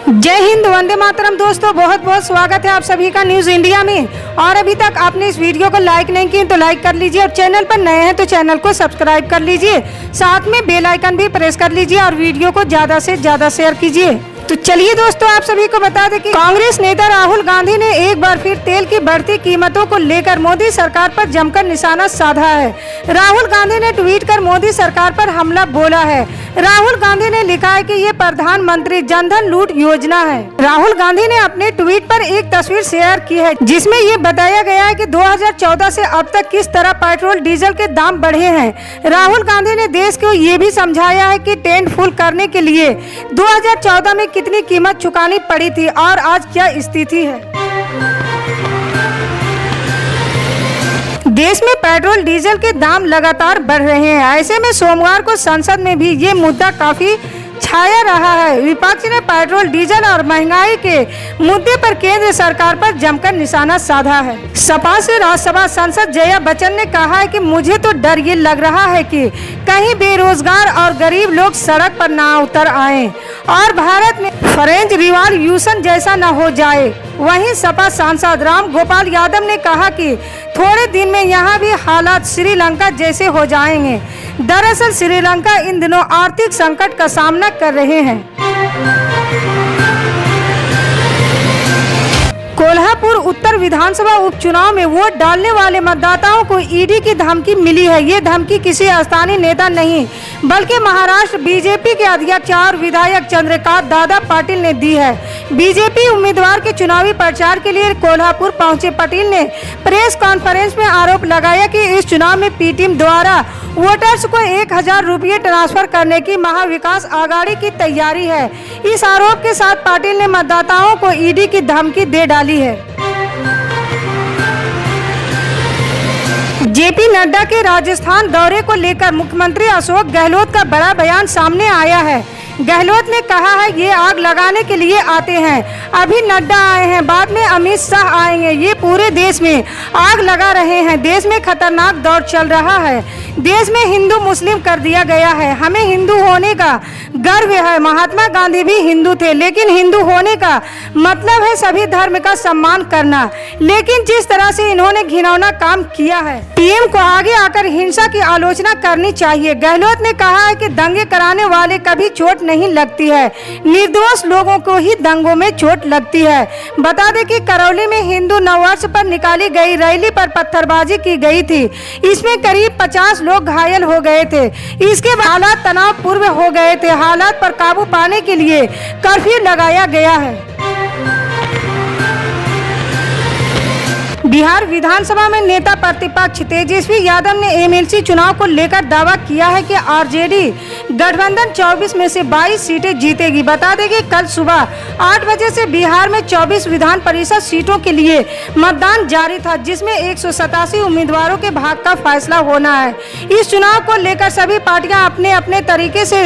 जय हिंद, वंदे मातरम। दोस्तों बहुत बहुत स्वागत है आप सभी का न्यूज इंडिया में। और अभी तक आपने इस वीडियो को लाइक नहीं किया तो लाइक कर लीजिए, और चैनल पर नए हैं तो चैनल को सब्सक्राइब कर लीजिए, साथ में बेल आइकन भी प्रेस कर लीजिए और वीडियो को ज्यादा से ज्यादा शेयर कीजिए। तो चलिए दोस्तों, आप सभी को बता दें कि कांग्रेस नेता राहुल गांधी ने एक बार फिर तेल की बढ़ती कीमतों को लेकर मोदी सरकार पर जमकर निशाना साधा है। राहुल गांधी ने ट्वीट कर मोदी सरकार पर हमला बोला है। राहुल गांधी ने लिखा है कि ये प्रधानमंत्री जनधन लूट योजना है। राहुल गांधी ने अपने ट्वीट पर एक तस्वीर शेयर की है जिसमें ये बताया गया है कि 2014 से अब तक किस तरह पेट्रोल डीजल के दाम बढ़े हैं। राहुल गांधी ने देश को ये भी समझाया है कि टेंट फुल करने के लिए 2014 में कितनी कीमत चुकानी पड़ी थी और आज क्या स्थिति है। देश में पेट्रोल डीजल के दाम लगातार बढ़ रहे हैं। ऐसे में सोमवार को संसद में भी ये मुद्दा काफी छाया रहा है। विपक्ष ने पेट्रोल डीजल और महंगाई के मुद्दे पर केंद्र सरकार पर जमकर निशाना साधा है। सपा से राज्यसभा सांसद जया बच्चन ने कहा है कि मुझे तो डर ये लग रहा है कि कहीं बेरोजगार और गरीब लोग सड़क पर ना उतर आएं और भारत में फ्रेंच रिवॉल्यूशन जैसा न हो जाए। वहीं सपा सांसद राम गोपाल यादव ने कहा कि थोड़े दिन में यहाँ भी हालात श्रीलंका जैसे हो जाएंगे। दरअसल श्रीलंका इन दिनों आर्थिक संकट का सामना कर रहे हैं। कोल्हापुर उत्तर विधानसभा उपचुनाव में वोट डालने वाले मतदाताओं को ईडी की धमकी मिली है। ये धमकी किसी स्थानीय नेता नहीं बल्कि महाराष्ट्र बीजेपी के अध्यक्ष और विधायक चंद्रकांत दादा पाटिल ने दी है। बीजेपी उम्मीदवार के चुनावी प्रचार के लिए कोल्हापुर पहुंचे पाटिल ने प्रेस कॉन्फ्रेंस में आरोप लगाया कि इस चुनाव में पी टीम द्वारा वोटर्स को 1000 रुपये ट्रांसफर करने की महाविकास आघाड़ी की तैयारी है। इस आरोप के साथ पाटिल ने मतदाताओं को ईडी की धमकी दे डाली है। जेपी नड्डा के राजस्थान दौरे को लेकर मुख्यमंत्री अशोक गहलोत का बड़ा बयान सामने आया है। गहलोत ने कहा है ये आग लगाने के लिए आते हैं, अभी नड्डा आए हैं, बाद में अमित शाह आएंगे, ये पूरे देश में आग लगा रहे हैं। देश में खतरनाक दौर चल रहा है, देश में हिंदू मुस्लिम कर दिया गया है। हमें हिंदू होने का गर्व है। महात्मा गांधी भी हिंदू थे, लेकिन हिंदू होने का मतलब है सभी धर्म का सम्मान करना। लेकिन जिस तरह से इन्होंने घिनौना काम किया है, पीएम को आगे आकर हिंसा की आलोचना करनी चाहिए। गहलोत ने कहा है कि दंगे कराने वाले कभी चोट नहीं लगती है, निर्दोष लोगों को ही दंगों में चोट लगती है। बता दें कि करौली में हिंदू नववर्ष पर निकाली गई रैली पर पत्थरबाजी की गई थी। इसमें करीब 50 लोग घायल हो गए थे। इसके बाद हालात तनावपूर्ण हो गए थे। हालात पर काबू पाने के लिए कर्फ्यू लगाया गया है। बिहार विधानसभा में नेता प्रतिपक्ष तेजस्वी यादव ने एमएलसी चुनाव को लेकर दावा किया है कि आरजेडी गठबंधन 24 में से 22 सीटें जीतेगी। बता दें कि कल सुबह 8 बजे से बिहार में 24 विधान परिषद सीटों के लिए मतदान जारी था, जिसमें 187 उम्मीदवारों के भाग्य का फैसला होना है। इस चुनाव को लेकर सभी पार्टियां अपने अपने तरीके से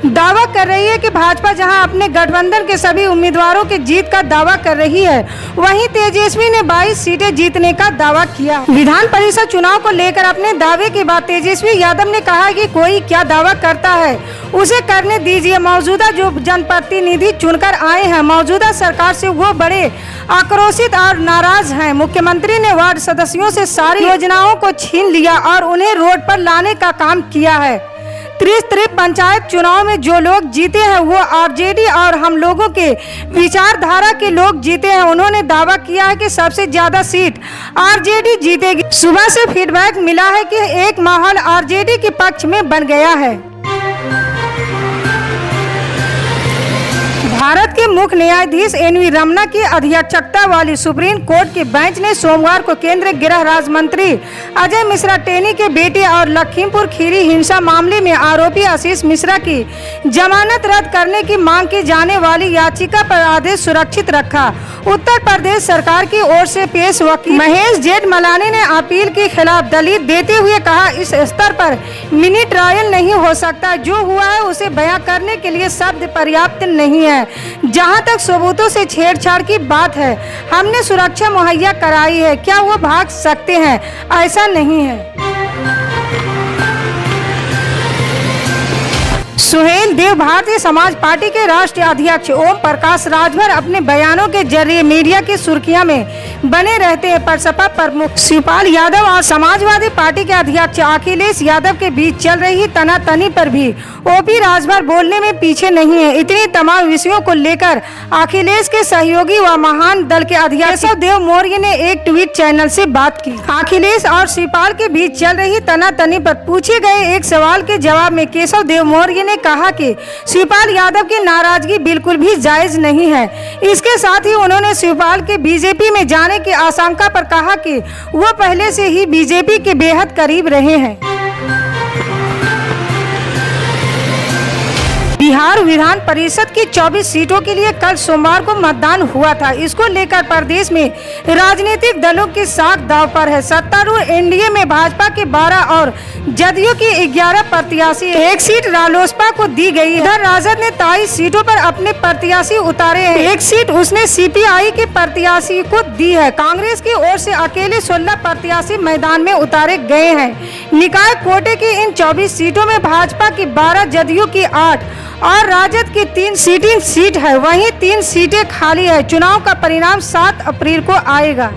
दावा कर रही है कि भाजपा जहां अपने गठबंधन के सभी उम्मीदवारों की जीत का दावा कर रही है, वहीं तेजस्वी ने 22 सीटें जीतने का दावा किया। विधान परिषद चुनाव को लेकर अपने दावे के बाद तेजस्वी यादव ने कहा कि कोई क्या दावा करता है उसे करने दीजिए। मौजूदा जो जनप्रतिनिधि चुनकर आए हैं, मौजूदा सरकार से वो बड़े आक्रोशित और नाराज हैं। मुख्यमंत्री ने वार्ड सदस्यों से सारी योजनाओं को छीन लिया और उन्हें रोड पर लाने का काम किया है। त्रिस्तरीय पंचायत चुनाव में जो लोग जीते हैं वो आरजेडी और हम लोगों के विचारधारा के लोग जीते हैं। उन्होंने दावा किया है कि सबसे ज्यादा सीट आरजेडी जीतेगी। सुबह से फीडबैक मिला है कि एक माहौल आरजेडी के पक्ष में बन गया है। भारत के मुख्य न्यायाधीश एनवी रमन्ना की अध्यक्षता वाली सुप्रीम कोर्ट के बेंच ने सोमवार को केंद्रीय गृह राज्य मंत्री अजय मिश्रा टेनी के बेटे और लखीमपुर खीरी हिंसा मामले में आरोपी आशीष मिश्रा की जमानत रद्द करने की मांग की जाने वाली याचिका पर आदेश सुरक्षित रखा। उत्तर प्रदेश सरकार की ओर से पेश वकील महेश जेठमलानी ने अपील के खिलाफ दलील देते हुए कहा, इस स्तर पर मिनी ट्रायल नहीं हो सकता। जो हुआ है उसे बयां करने के लिए शब्द पर्याप्त नहीं है। जहां तक सबूतों से छेड़छाड़ की बात है, हमने सुरक्षा मुहैया कराई है। क्या वो भाग सकते हैं? ऐसा नहीं है। सुहेल देव भारतीय समाज पार्टी के राष्ट्रीय अध्यक्ष ओम प्रकाश राजभर अपने बयानों के जरिए मीडिया की सुर्खियां में बने रहते हैं। पर सपा प्रमुख शिवपाल यादव और समाजवादी पार्टी के अध्यक्ष अखिलेश यादव के बीच चल रही तनातनी पर भी ओपी राजभर बोलने में पीछे नहीं है। इतने तमाम विषयों को लेकर अखिलेश के सहयोगी व महान दल के अध्यक्ष केशव देव मौर्य ने एक ट्वीट चैनल से बात की। अखिलेश और शिवपाल के बीच चल रही तनातनी पर पूछे गए एक सवाल के जवाब में केशव देव मौर्य ने कहा कि शिवपाल यादव की नाराजगी बिल्कुल भी जायज नहीं है। इसके साथ ही उन्होंने शिवपाल के बीजेपी में जाने की आशंका पर कहा कि वो पहले से ही बीजेपी के बेहद करीब रहे हैं। बिहार विधान परिषद की 24 सीटों के लिए कल सोमवार को मतदान हुआ था। इसको लेकर प्रदेश में राजनीतिक दलों की साख दांव पर है। सत्तारूढ़ एनडीए में भाजपा के 12 और जदयू की 11 प्रत्याशी, एक सीट रालोसपा को दी गई है। इधर राजद ने 23 सीटों पर अपने प्रत्याशी उतारे हैं। एक सीट उसने सीपीआई के प्रत्याशी को दी है। कांग्रेस की ओर से अकेले 16 प्रत्याशी मैदान में उतारे गए हैं। निकाय कोटे की इन 24 सीटों में भाजपा की 12, जदयू की 8 और राजद की 3 सीट है। वहीं 3 सीटें खाली है। चुनाव का परिणाम 7 अप्रैल को आएगा।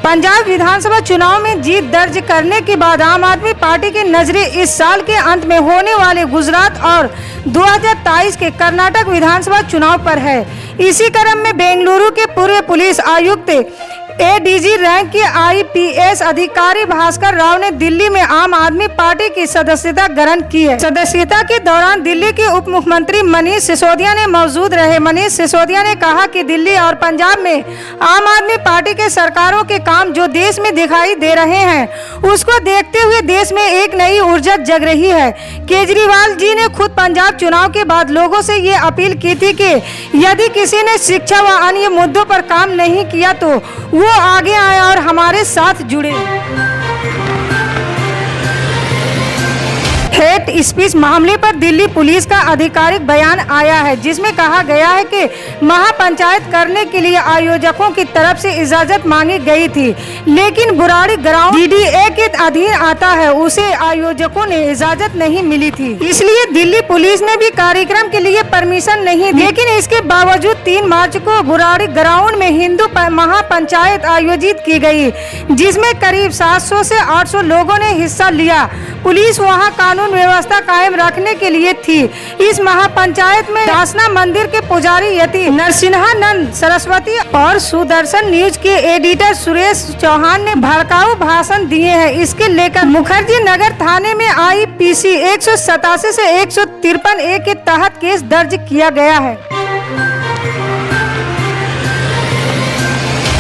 पंजाब विधानसभा चुनाव में जीत दर्ज करने के बाद आम आदमी पार्टी की नजरें इस साल के अंत में होने वाले गुजरात और 2023 के कर्नाटक विधानसभा चुनाव पर है। इसी क्रम में बेंगलुरु के पूर्व पुलिस आयुक्त एडीजी रैंक के आईपीएस अधिकारी भास्कर राव ने दिल्ली में आम आदमी पार्टी की सदस्यता ग्रहण की है। सदस्यता के दौरान दिल्ली के उप मुख्यमंत्री मनीष सिसोदिया ने मौजूद रहे। मनीष सिसोदिया ने कहा कि दिल्ली और पंजाब में आम आदमी पार्टी के सरकारों के काम जो देश में दिखाई दे रहे हैं, उसको देखते हुए देश में एक नई ऊर्जा जग रही है। केजरीवाल जी ने खुद पंजाब चुनाव के बाद लोगों से ये अपील की थी कि यदि किसी ने शिक्षा व अन्य मुद्दों पर काम नहीं किया तो वो आगे आए और हमारे साथ जुड़े। हेट स्पीच मामले पर दिल्ली पुलिस का आधिकारिक बयान आया है, जिसमें कहा गया है कि महापंचायत करने के लिए आयोजकों की तरफ से इजाजत मांगी गई थी, लेकिन बुराड़ी ग्राउंड डीडीए के अधीन आता है, उसे आयोजकों ने इजाजत नहीं मिली थी। इसलिए दिल्ली पुलिस ने भी कार्यक्रम के लिए परमिशन नहीं दी। लेकिन इसके बावजूद 3 मार्च को बुराड़ी ग्राउंड में हिंदू महापंचायत आयोजित की गई, जिसमें करीब 700 से 800 लोगों ने हिस्सा लिया। पुलिस वहां कानून व्यवस्था कायम रखने के लिए थी। इस महापंचायत में दासना मंदिर के पुजारी यति नरसिंहानंद सरस्वती और सुदर्शन न्यूज के एडिटर सुरेश चौहान ने भड़काऊ भाषण दिए हैं। इसके लेकर मुखर्जी नगर थाने में आईपीसी 187 से 153 ए के तहत केस दर्ज किया गया है।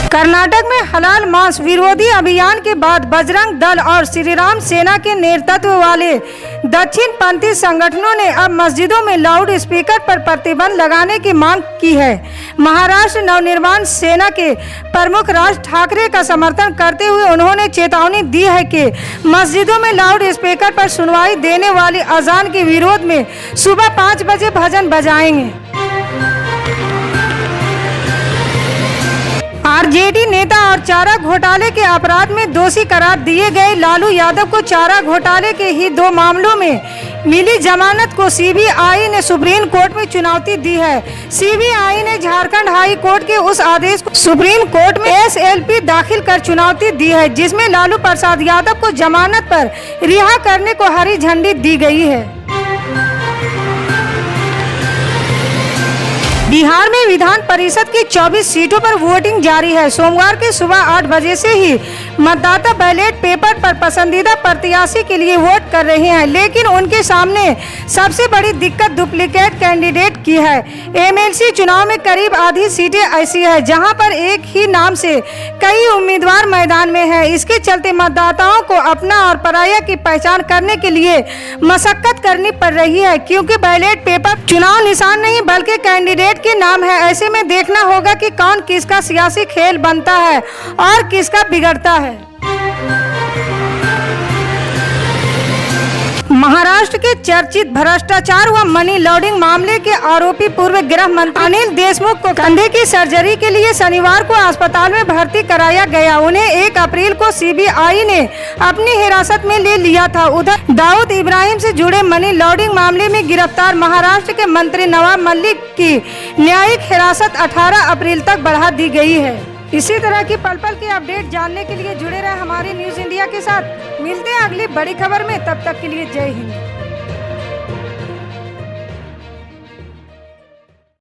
कर्नाटक में हलाल मांस विरोधी अभियान के बाद बजरंग दल और श्रीराम सेना के नेतृत्व वाले दक्षिणपंथी संगठनों ने अब मस्जिदों में लाउड स्पीकर पर प्रतिबंध लगाने की मांग की है। महाराष्ट्र नवनिर्माण सेना के प्रमुख राज ठाकरे का समर्थन करते हुए उन्होंने चेतावनी दी है कि मस्जिदों में लाउड स्पीकर पर सुनवाई देने वाली अजान के विरोध में सुबह 5 बजे भजन बजाएंगे। आरजेडी नेता और चारा घोटाले के अपराध में दोषी करार दिए गए लालू यादव को चारा घोटाले के ही 2 मामलों में मिली जमानत को सीबीआई ने सुप्रीम कोर्ट में चुनौती दी है। सीबीआई ने झारखंड हाई कोर्ट के उस आदेश को सुप्रीम कोर्ट में एसएलपी दाखिल कर चुनौती दी है, जिसमें लालू प्रसाद यादव को जमानत पर रिहा करने को हरी झंडी दी गई है। बिहार में विधान परिषद की 24 सीटों पर वोटिंग जारी है। सोमवार की सुबह 8 बजे से ही मतदाता बैलेट पेपर पर पसंदीदा प्रत्याशी के लिए वोट कर रहे हैं, लेकिन उनके सामने सबसे बड़ी दिक्कत डुप्लीकेट कैंडिडेट की है। एमएलसी चुनाव में करीब आधी सीटें ऐसी है जहां पर एक ही नाम से कई उम्मीदवार मैदान में है। इसके चलते मतदाताओं को अपना और पराया की पहचान करने के लिए मशक्कत करनी पड़ रही है, क्योंकि बैलेट पेपर चुनाव निशान नहीं बल्कि कैंडिडेट के नाम है। ऐसे में देखना होगा कि कौन किसका सियासी खेल बनता है और किसका बिगड़ता है। महाराष्ट्र के चर्चित भ्रष्टाचार व मनी लॉन्ड्रिंग मामले के आरोपी पूर्व गृह मंत्री अनिल देशमुख को कंधे की सर्जरी के लिए शनिवार को अस्पताल में भर्ती कराया गया। उन्हें 1 अप्रैल को सीबीआई ने अपनी हिरासत में ले लिया था। उधर दाऊद इब्राहिम से जुड़े मनी लॉन्ड्रिंग मामले में गिरफ्तार महाराष्ट्र के मंत्री नवाब मलिक की न्यायिक हिरासत 18 अप्रैल तक बढ़ा दी गई है। इसी तरह की पल पल की अपडेट जानने के लिए जुड़े रहे हमारे न्यूज़ इंडिया के साथ। मिलते हैं अगली बड़ी खबर में, तब तक के लिए जय हिंद।